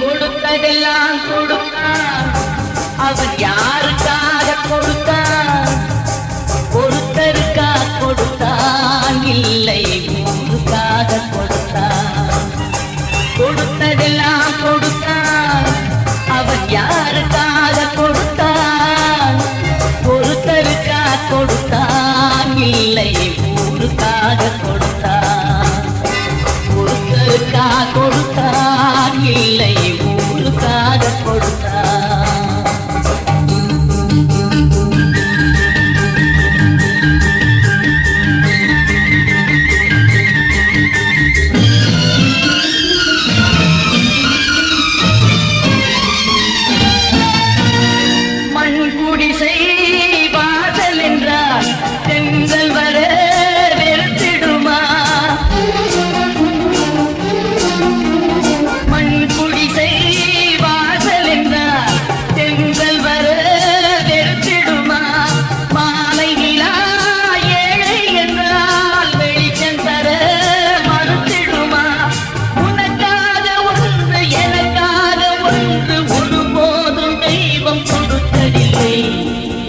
கொடுத்ததெல்லாம் கொடுத்தான், அவன் யாருக்காக கொடுத்தான்? ஒருத்தருக்கா கொடுத்தான், இல்லை ஊருக்காக கொடுத்தான். கொடுத்ததெல்லாம் கொடுத்தான், அவன் யாருக்காக கொடுத்தான்? ஒருத்தருக்கா கொடுத்தான், இல்லை ஊருக்காக கொடுத்தான். ஒருத்தருக்கா கொடுத்தான், இல்லை ஊருக்காக கொடுத்தான்.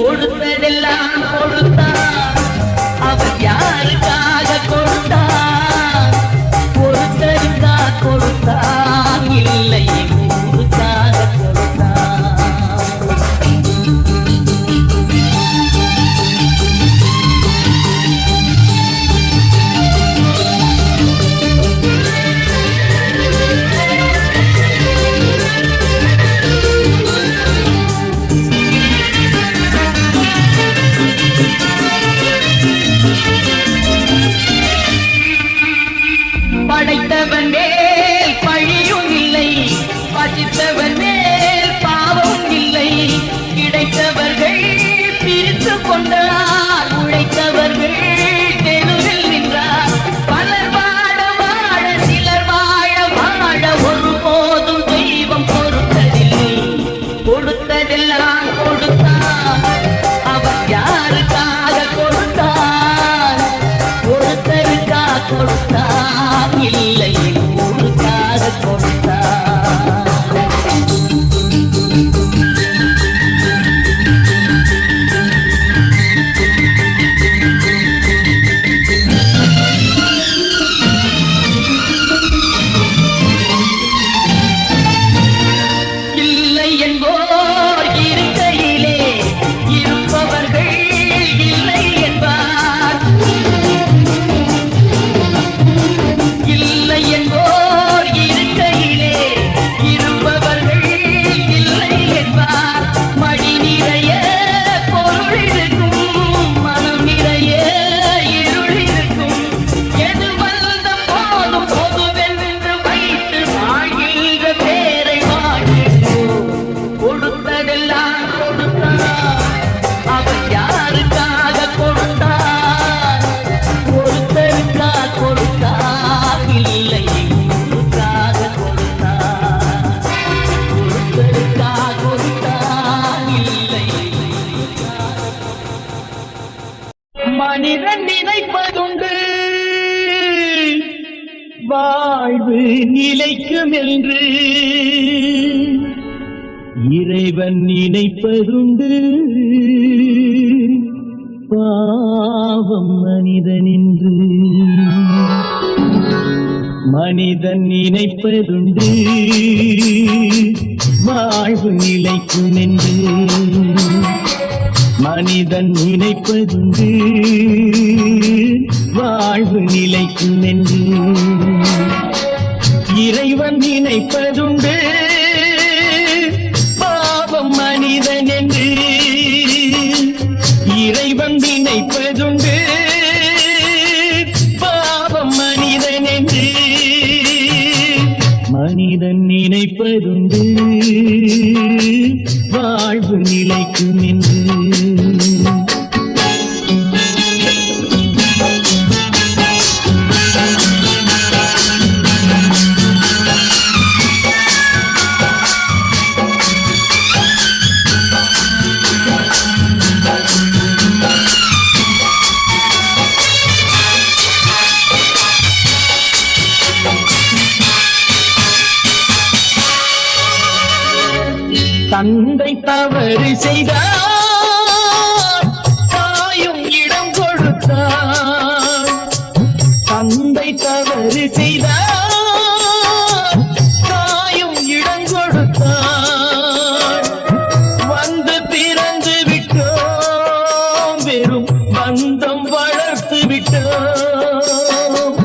கொடுத்ததெல்லாம் கொடுத்தான், அவன் யாருக்காக கொடுத்தான்? ஒருத்தருக்கா கொடுத்தான், இல்லை ஊருக்காக கொடுத்தான். படைத்தவன் மேல் பழியும் இல்லை, பசித்தவன் மேல் பாவம் இல்லை. கிடைத்தவர்கள் பிரித்து கொண்டார், உழைத்தவர்கள் தெருவில் நின்றார். பலர் வாழ வாழ சிலர் வாழ வாழ ஒருபோதும் தெய்வம் பொறுத்ததில்லை. கொடுத்ததெல்லாம் கொடுத்தான், அவன் யாருக்காக கொடுத்தான்? ஒருத்தருக்கா கொடுத்தான், இல்லை ஊருக்காக கொடுத்தான். இல்லை என்போர் இருக்கையிலே இருப்பவர்கள் இல்லை என்பார். இல்லை என்போர் இருக்கையிலே இருப்பவர்கள் இல்லை என்பார். மடி நிறைய பொருள் இருக்கும், மனம் நிறைய இருள் இருக்கும். எது வந்த போதும் பொதுவென்று வைத்து வாழ்கின்ற பேரை வாழ்கின்றோம். கொடுத்ததெல்லாம் கொடுத்தான், அவன் யாருக்காக கொடுத்தான்? ஒருத்தருக்கா கொடுத்தான், இல்லை ஊருக்காக கொடுத்தான். ஒருத்தருக்கா கொடுத்தான், இல்லை ஊருக்காக. மனிதன் நினைப்பதுண்டு வாழ்வு நிலைக்கும் என்று, இறைவன் நினைப்பதுண்டு பாவம் மனிதன் என்று. மனிதன் நினைப்பதுண்டு வாழ்வு நிலைக்கும் என்று, மனிதன் நினைப்பதுண்டு வாழ்வு நிலைக்கும் என்று. இறைவன் நினைப்பதுண்டு பாவம் மனிதன் என்று. இறைவன் நினைப்பதுண்டு பாவம் மனிதன் என்று. மனிதன் நினைப்பதுண்டு வாழ்வு நிலைக்கும் என்று. தந்தை தவறு செய்தார் தாயும் இடம் கொடுத்தார். தந்தை தவறு செய்தார் தாயும் இடம் கொடுத்தார். வந்து பிறந்து விட்டோம் வெறும் பந்தம் வளர்த்து விட்டோம்.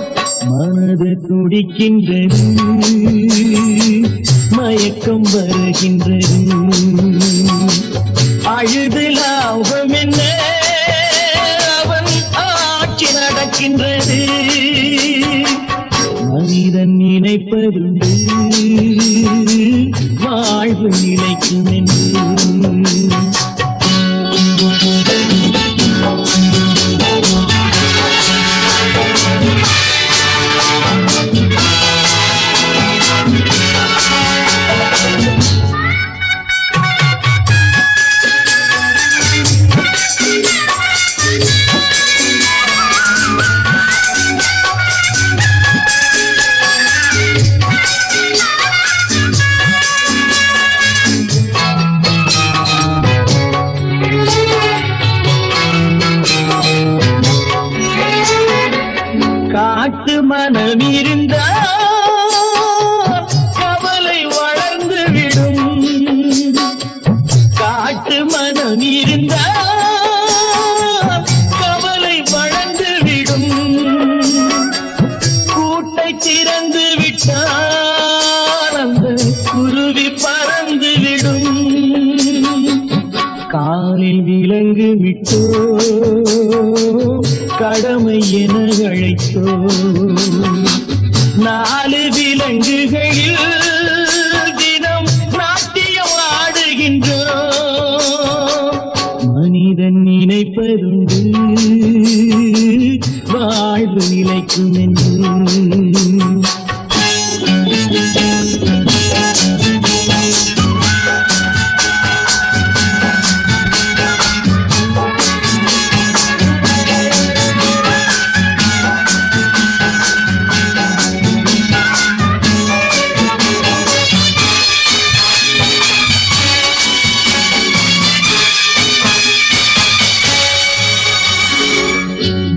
மனது துடிக்கின்றது மயக்கம் வருகின்றது. அழுது லாபம் என்ன அவன் ஆட்சி நடக்கின்றது. மனிதன் நினைப்பதுண்டு வாழ்வு நிலைக்கும் என்று. காட்டு மனம் இருந்தால் கவலை வளர்ந்து விடும். காட்டு மனம் இருந்தால் கவலை வளர்ந்து விடும். கூட்டை திறந்து விட்டால் அந்த குருவி பறந்து விடும். காலில் விலங்கு விட்டோ கடமை என அழைத்தோ. நாலு விலங்குகளில் தினம் நாட்டியம் ஆடுகின்றோம். மனிதன் நினைப்பதுண்டு வாழ்வு நிலைக்கும் என்று.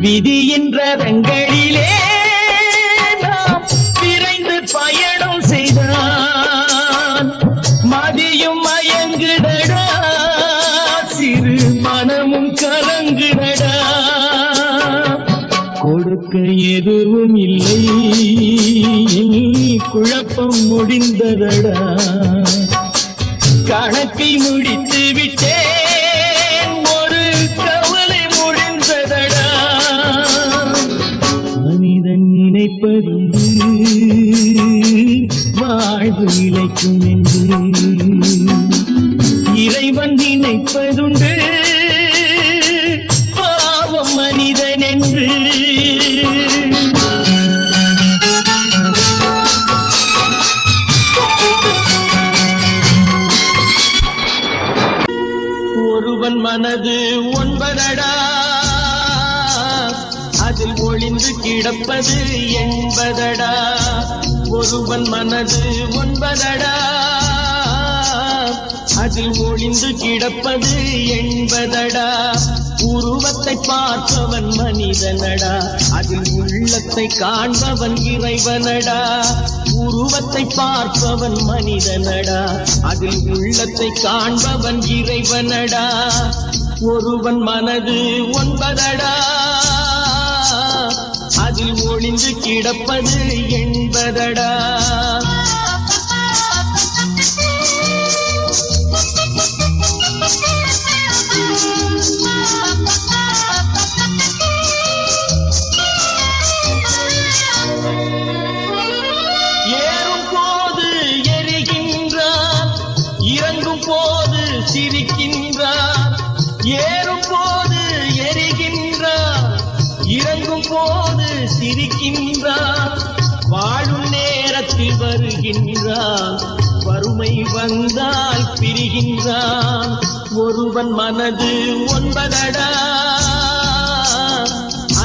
விதியின் ரதங்களிலே நாம் விரைந்து பயணம் செய்தான் மதியும் மயங்குதடா சிறு மனமும் கலங்குதடா. கொடுக்க எதுவும் இல்லை குழப்பம் முடிந்ததடா. கணக்கை முடித்து விட்டேன் ஒரு கவலை முடிந்ததடா. மனிதன் நினைப்பதுண்டு வாழ்வு நிலைக்கும் என்று. இறைவன் நினைப்பதுண்டு பாவம் மனிதன் என்று. ஒருவன் மனது ஒன்பதடா அதில் ஒளிந்து கிடப்பது என்பதடா. ஒருவன் மனது ஒன்பதடா அதில் ஒளிந்து கிடப்பது என்பதடா. உருவத்தை பார்ப்பவன் மனிதனடா அதில் உள்ளத்தை காண்பவன் இறைவனடா. உருவத்தை பார்ப்பவன் மனிதனடா அதில் உள்ளத்தை காண்பவன் இறைவனடா. ஒருவன் மனது ஒன்பதடா அதில் ஒளிந்து கிடப்பது என்பதடா. ஏறும் போது எரிகின்றான் இறங்கும் போது சிரிக்கின்றான். ஏறும் போது எரிகின்றான் இறங்கும் போது சிரிக்கின்றான். வாழும் நேரத்தில் வருகின்றான் வறுமை வந்தால் பிரிகின்றான். ஒருவன் மனது ஒன்பதடா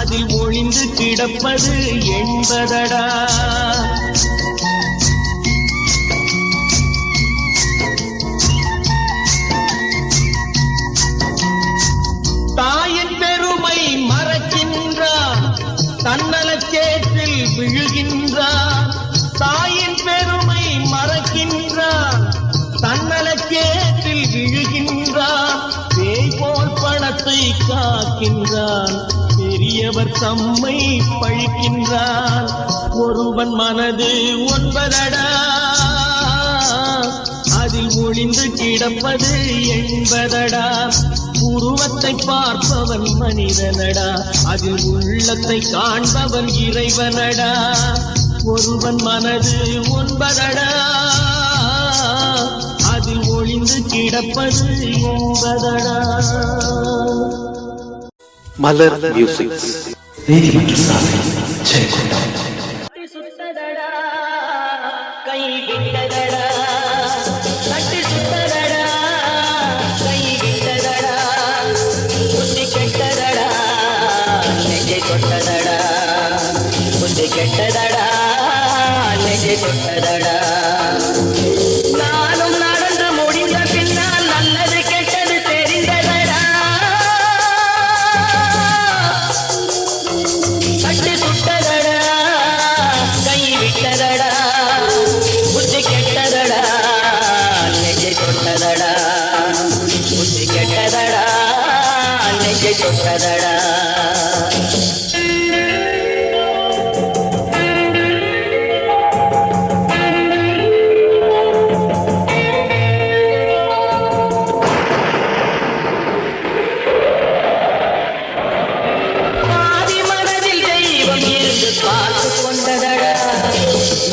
அதில் ஒளிந்து கிடப்பது என்பதடா. மனதை காக்கின்றான், பெரியவர் தம்மை பழிக்கின்றான். ஒருவன் மனது 9 அதில் ஒளிந்து கிடப்பது 80. உருவத்தை பார்ப்பவன் மனிதனடா, அதில் உள்ளத்தை காண்பவன் இறைவனடா. ஒருவன் மனது 9 அதில் ஒளிந்து கிடப்பது 80. மலர் மியூசிக் சுத்ததடா கை விட்டதடா, தட்டி சுத்ததடா கை விட்டதடா, புத்தி கெட்டதடா நெஞ்சை தொட்டதடா, புத்தி கெட்டதடா நெஞ்சை தொட்டதடா. நானும் நடந்து முடிந்த பின்னால் நல்லது கெட்டது தெரிந்ததடா, தட்டி சுட்டதடா கை விட்டதடா, புத்தி கெட்டதடா நெஞ்சை தொட்டதடா, புத்தி கெட்டதடா நெஞ்சை தொட்டதடா. பாதி மனதில் தெய்வம் இருந்து பார்த்து கொண்டதடா,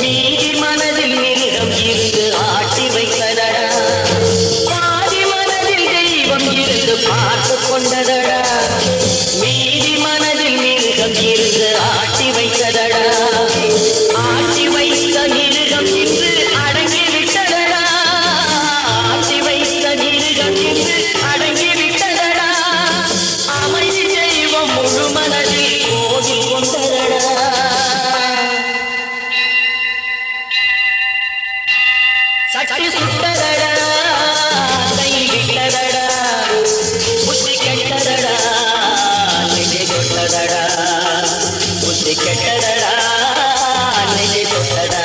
மீதி மனதில் மிருகம் இருந்து ஆட்டி வைத்ததடா. பாதி மனதில் தெய்வம் இருந்து பார்த்து கொண்டதடா, மீதி மனதில் மிருகம் இருந்து ஆட்டி வைத்ததடா. ஆட்டி வைத்த மிருகம் இன்று அடங்கி விட்டதடா, ஆட்டி வைத்த மிருகம் இன்று அடங்கி விட்டதடா. அமைதி தெய்வம் முழு மனதில் கோவில் கொண்டதடா. சட்டி சுட்டதடா கை விட்டதடா, புத்தி கெட்டதடா நெஞ்சை தொட்டதடா, புத்தி கெட்டதடா நெஞ்சை தொட்டதடா.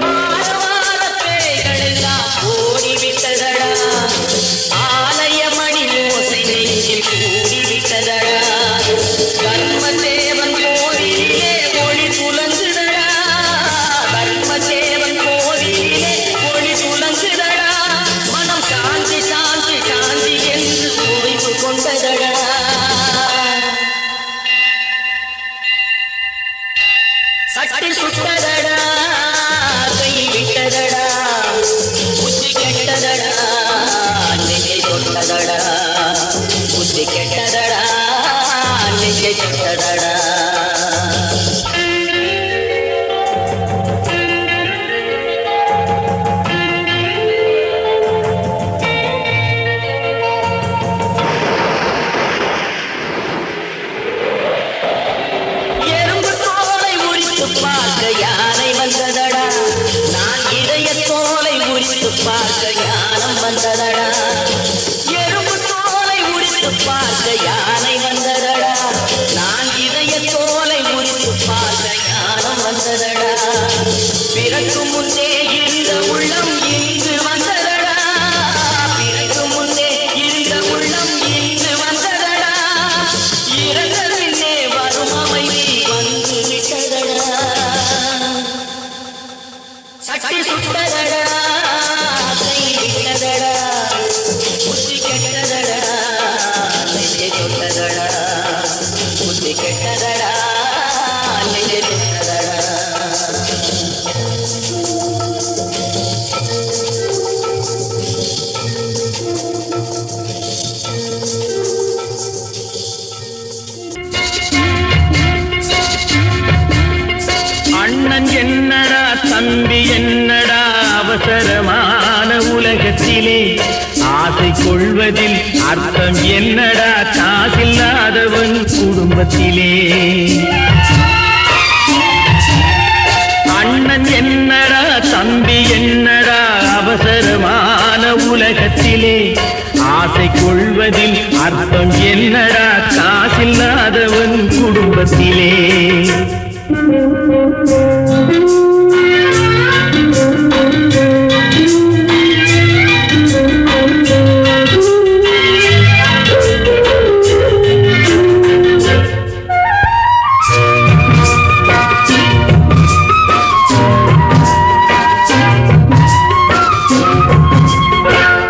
ஆரவார பேய்களெல்லாம் ஓடிவிட்டதடா, ஆலயமணி ஓசை நெஞ்சில் கூடிவிட்டதடா. கர்மதேவன் கோவிலிலே ஒளி துலங்குதடா, கர்மதேவன் கோவிலிலே ஒளி துலங்குதடா. மனம் சாந்தி சாந்தி சாந்தி என்று ஓய்வு கொண்டதடா. சட்டி சுட்டதடா கை விட்டதடா, புத்தி கெட்டதடா நெஞ்சை தொட்டதடா, புத்தி கெட்டதடா நெஞ்சை தொட்டதடா. எறும்பு தோலை உரித்து பார்க்க யானை வந்ததடா, நான் இதய தோலை உரித்து பார்க்க ஞானம் வந்ததடா. எறும்பு தோலை உரித்து பார்க்க யானை வந்ததடா, நான் இதய தோலை உரித்து பார்க்க ஞானம் வந்ததடா. பிறகு முன்னே இருந்த உள்ளம் இங்கு வந்ததடா, பிறகு முன்னே இருந்த உள்ளம் இங்கு வந்ததடா. இறந்த பின்னே வரும் அமைதி வந்து விட்டதடா. சட்டி சுட்டதடா கை விட்டதடா, புத்தி கெட்டதடா நெஞ்சை தொட்டதடா, புத்தி கெட்டதடா நெஞ்சை தொட்டதடா. அண்ணன் என்னடா தம்பி என்னடா, அவசரமான உலகத்திலே ஆசை கொள்வதில் அர்த்தம் என்னடா, காசில்லாதவன் குடும்பத்திலே. அண்ணன் என்னடா தம்பி என்னடா, அவசரமான உலகத்திலே ஆசை கொள்வதில் அர்த்தம் என்னடா காசில்லாதவன் குடும்பத்திலே.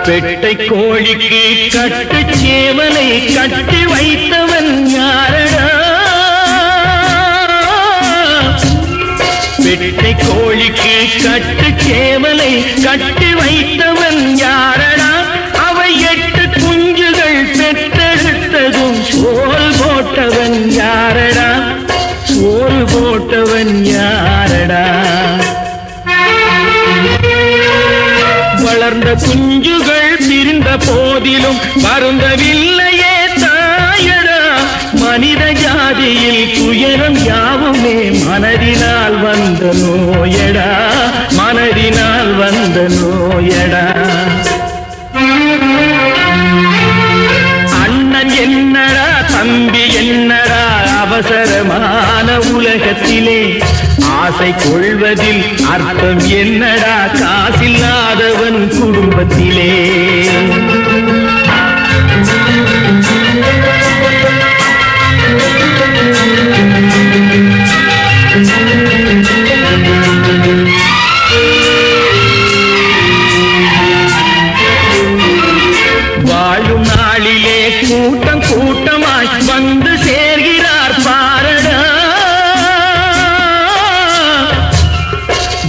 பெட்டை கோழிக்கு கட்டு சேவலை கட்டி வைத்தவன் யாரடா? பெட்டை கோழிக்கு கட்டு சேவலை கட்டி வைத்தவன் யாரடா? அவை 8 குஞ்சுகள் பெற்றெடுத்ததும் சோல் போட்டவன் யாரடா? சோல் போட்டவன் யாரடா? வளர்ந்த குஞ்சுகள் பிரிந்த போதிலும் வருந்தவில்லையே தாயடா. மனித ஜாதியில் துயரம் யாவுமே மனதினால் வந்த நோயடா, மனதினால் வந்த நோயடா. அண்ணன் என்னடா தம்பி என்னடா அவசரமான உலகத்திலே ஆசை கொள்வதில் அர்த்தம் என்னடா காசில்லாதவன் குடும்பத்திலே. வாழும் நாளிலே கூட்டம் கூட்டமாய் வந்து சேர்கிறார் பாரடா.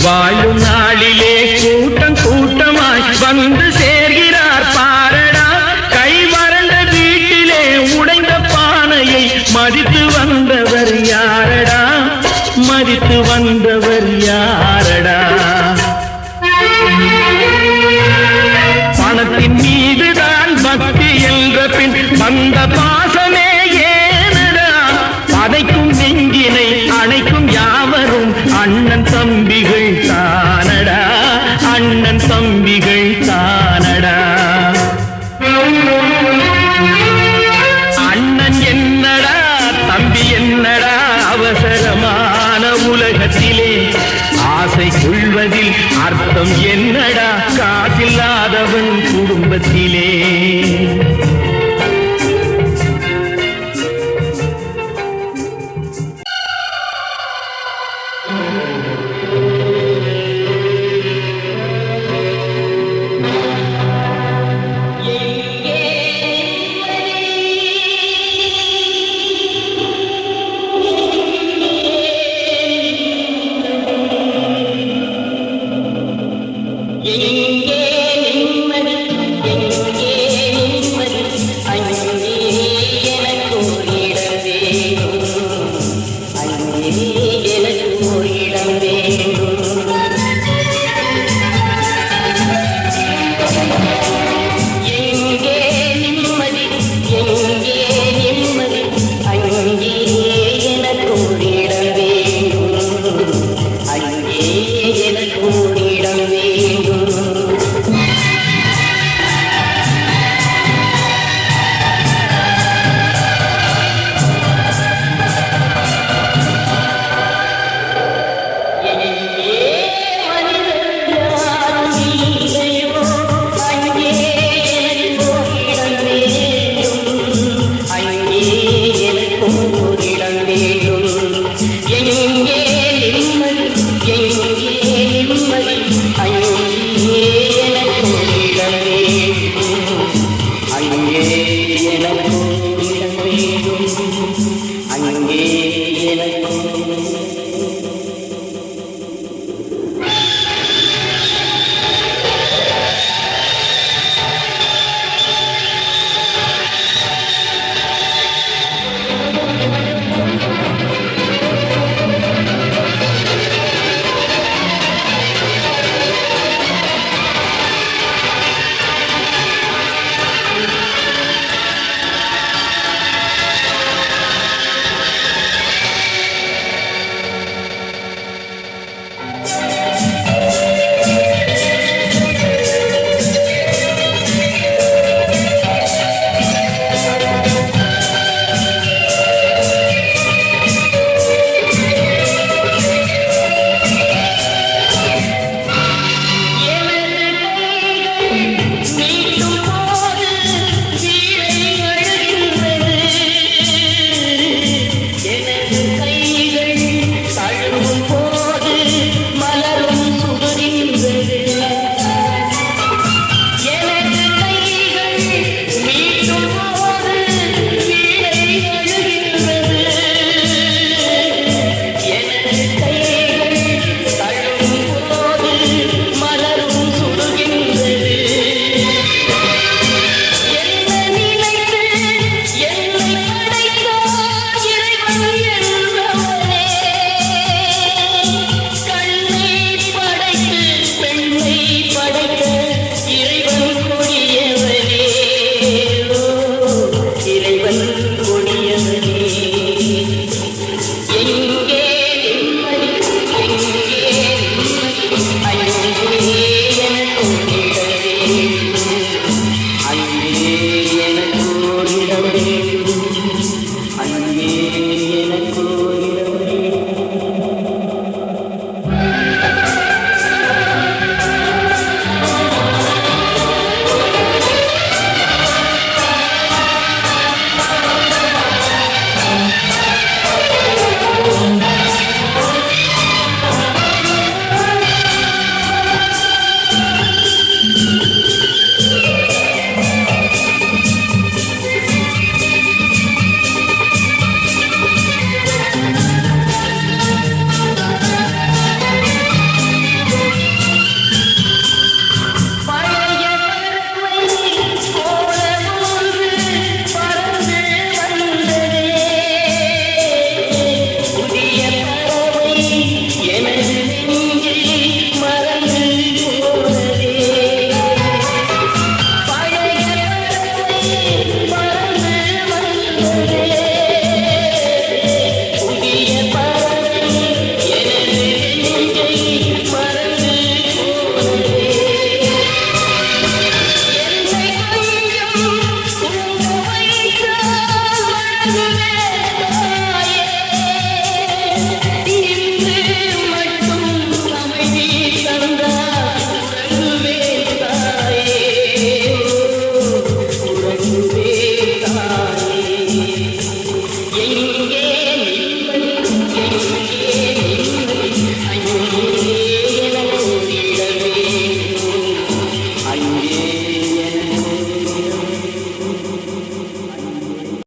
வாழும் நாளிலே கூட்டம் கூட்டமாய் வந்து சேர்கிறார் பாரடா. கை வறண்ட வீட்டிலே உடைந்த பானையை மதித்து வந்தவர் யாரடா? மதித்து வந்தவர் யாரடா? பணத்தின் மீதுதான் பக்தி என்ற பின் வந்த பாசமே ஏனடா? பதைக்கும் நெஞ்சினை அணைக்கும் யாவரும் அண்ணன் தம்பிகள் தானடா, அண்ணன் தம்பிகள் தானடா. அண்ணன் என்னடா தம்பி என்னடா அவசரமான உலகத்திலே ஆசை கொள்வதில் அர்த்தம் என்னடா காசில்லாதவன் குடும்பத்திலே.